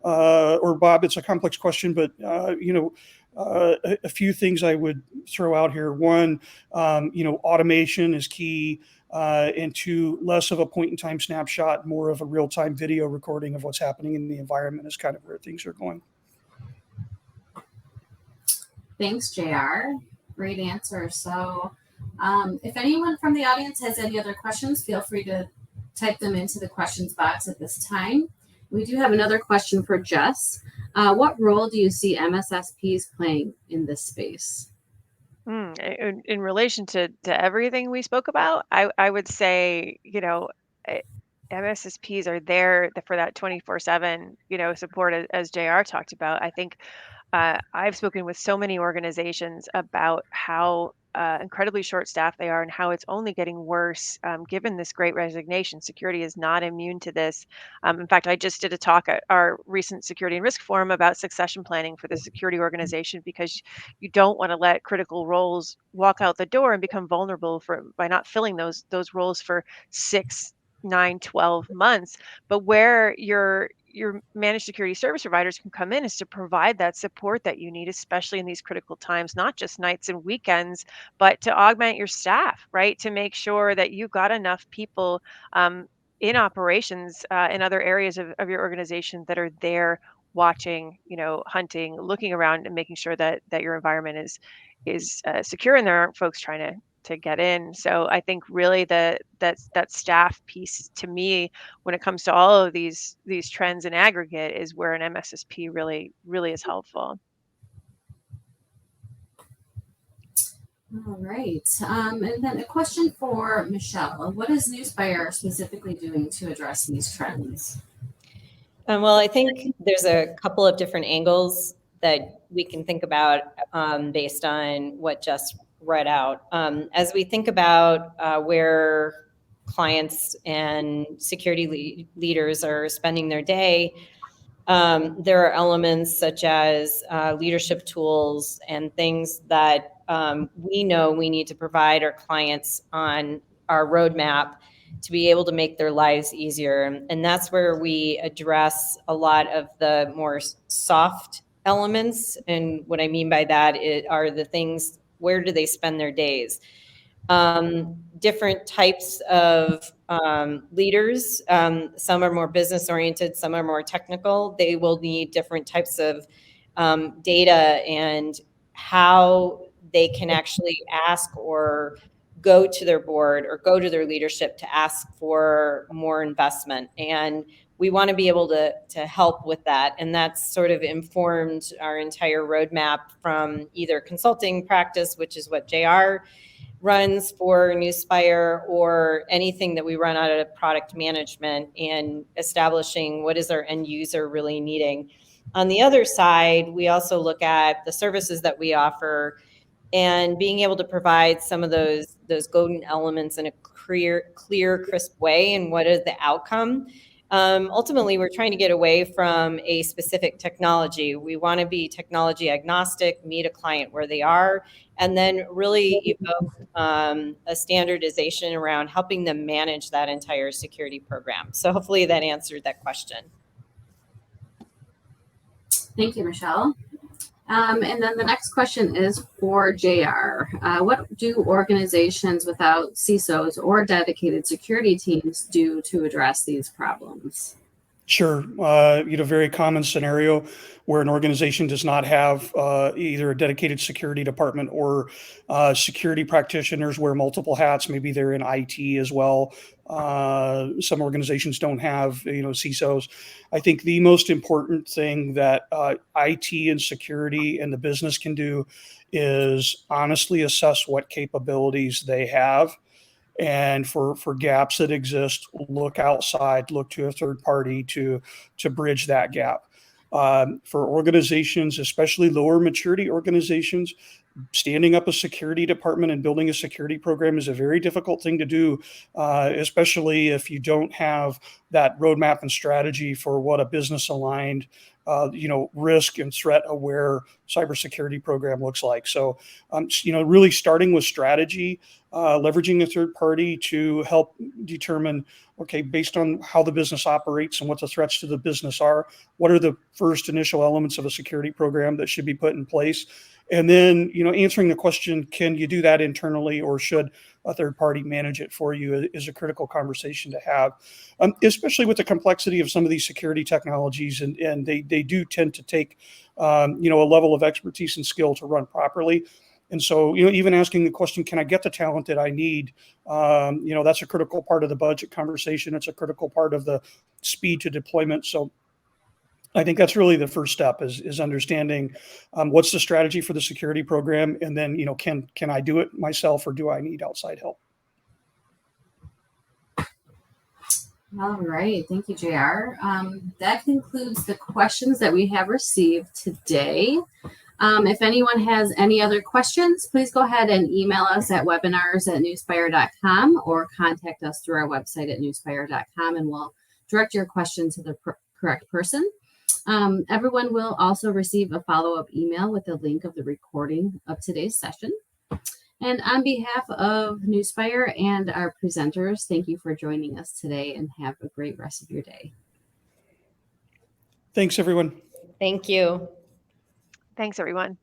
or Bob, it's a complex question, but a few things I would throw out here. One, automation is key, and two, less of a point-in-time snapshot, more of a real-time video recording of what's happening in the environment is kind of where things are going. Thanks, JR. Great answer. So if anyone from the audience has any other questions, feel free to type them into the questions box at this time. We do have another question for Jess. What role do you see MSSPs playing in this space? In relation to everything we spoke about, I would say, MSSPs are there for that 24/7, support, as JR talked about. I think I've spoken with so many organizations about how incredibly short-staffed they are and how it's only getting worse given this great resignation. Security is not immune to this. In fact, I just did a talk at our recent Security and Risk Forum about succession planning for the security organization, because you don't want to let critical roles walk out the door and become vulnerable by not filling those roles for 6, 9, 12 months. But where your managed security service providers can come in is to provide that support that you need, especially in these critical times, not just nights and weekends, but to augment your staff, right? To make sure that you've got enough people in operations in other areas of your organization that are there watching, hunting, looking around, and making sure that your environment is secure, and there aren't folks trying to get in. So I think really that staff piece, to me, when it comes to all of these trends in aggregate, is where an MSSP really is helpful. All right. And then a question for Michelle. What is Newspire specifically doing to address these trends? Well, I think there's a couple of different angles that we can think about based on what Jess read out. As we think about where clients and security leaders are spending their day, there are elements such as leadership tools and things that we know we need to provide our clients on our roadmap to be able to make their lives easier. And that's where we address a lot of the more soft elements. And what I mean by that are the things, where do they spend their days? Different types of leaders. Some are more business oriented, some are more technical. They will need different types of data and how they can actually ask or go to their board or go to their leadership to ask for more investment. And we want to be able to help with that. And that's sort of informed our entire roadmap from either consulting practice, which is what JR runs for Newspire, or anything that we run out of product management, and establishing what is our end user really needing. On the other side, we also look at the services that we offer and being able to provide some of those golden elements in a clear, crisp way, and what is the outcome. Ultimately, we're trying to get away from a specific technology. We want to be technology agnostic, meet a client where they are, and then really evoke a standardization around helping them manage that entire security program. So hopefully that answered that question. Thank you, Michelle. And then the next question is for JR. What do organizations without CISOs or dedicated security teams do to address these problems? Sure. Very common scenario where an organization does not have either a dedicated security department or security practitioners wear multiple hats. Maybe they're in IT as well. Some organizations don't have, CISOs. I think the most important thing that IT and security and the business can do is honestly assess what capabilities they have. And for gaps that exist, look outside, look to a third party to bridge that gap. For organizations, especially lower maturity organizations, standing up a security department and building a security program is a very difficult thing to do, especially if you don't have that roadmap and strategy for what a business aligned, risk and threat aware cybersecurity program looks like. So, really starting with strategy, leveraging a third party to help determine, okay, based on how the business operates and what the threats to the business are, what are the first initial elements of a security program that should be put in place? And then, answering the question, can you do that internally, or should a third party manage it for you, is a critical conversation to have, especially with the complexity of some of these security technologies. And they do tend to take, a level of expertise and skill to run properly. And so, even asking the question, can I get the talent that I need? That's a critical part of the budget conversation. It's a critical part of the speed to deployment. So I think that's really the first step is understanding what's the strategy for the security program, and then can I do it myself, or do I need outside help? All right, thank you, JR. That concludes the questions that we have received today. If anyone has any other questions, please go ahead and email us at webinars@newspire.com or contact us through our website at newspire.com, and we'll direct your question to the correct person. Everyone will also receive a follow-up email with a link of the recording of today's session. And on behalf of Newspire and our presenters, thank you for joining us today, and have a great rest of your day. Thanks, everyone. Thank you. Thanks, everyone.